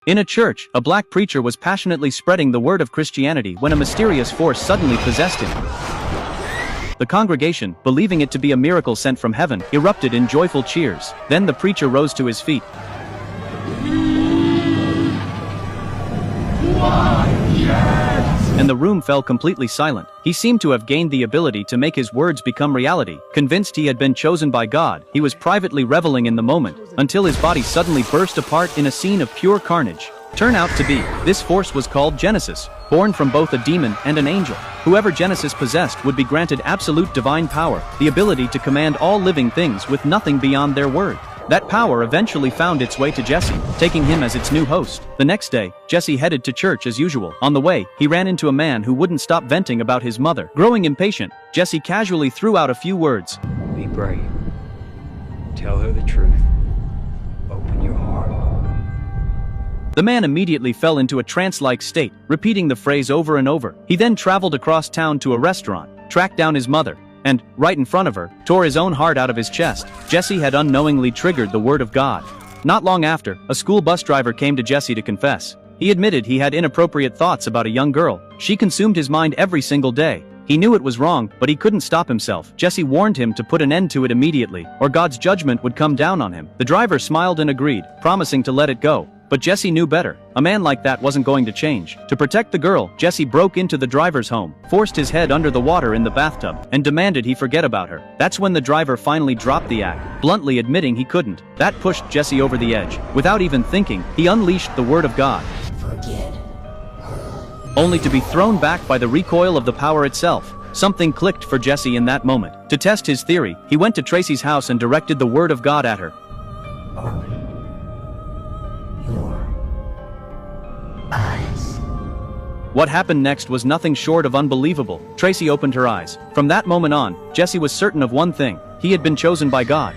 In a church, a black preacher was passionately spreading the word of Christianity when a mysterious force suddenly possessed him. The congregation, believing it to be a miracle sent from heaven, erupted in joyful cheers. Then the preacher rose to his feet. And the room fell completely silent. He seemed to have gained the ability to make his words become reality. Convinced he had been chosen by God, he was privately reveling in the moment, until his body suddenly burst apart in a scene of pure carnage. Turn out to be, this force was called Genesis, born from both a demon and an angel. Whoever Genesis possessed would be granted absolute divine power, the ability to command all living things with nothing beyond their word. That power eventually found its way to Jesse, taking him as its new host. The next day, Jesse headed to church as usual. On the way, he ran into a man who wouldn't stop venting about his mother. Growing impatient, Jesse casually threw out a few words. Be brave. Tell her the truth. Open your heart. The man immediately fell into a trance-like state, repeating the phrase over and over. He then traveled across town to a restaurant, tracked down his mother, and, right in front of her, tore his own heart out of his chest. Jesse had unknowingly triggered the word of God. Not long after, a school bus driver came to Jesse to confess. He admitted he had inappropriate thoughts about a young girl. She consumed his mind every single day. He knew it was wrong, but he couldn't stop himself. Jesse warned him to put an end to it immediately, or God's judgment would come down on him. The driver smiled and agreed, promising to let it go. But Jesse knew better. A man like that wasn't going to change. To protect the girl, Jesse broke into the driver's home, forced his head under the water in the bathtub, and demanded he forget about her. That's when the driver finally dropped the act, bluntly admitting he couldn't. That pushed Jesse over the edge. Without even thinking, he unleashed the word of God. Forget. Only to be thrown back by the recoil of the power itself. Something clicked for Jesse in that moment. To test his theory, he went to Tracy's house and directed the word of God at her. Open your eyes. What happened next was nothing short of unbelievable. Tracy opened her eyes. From that moment on, Jesse was certain of one thing: he had been chosen by God.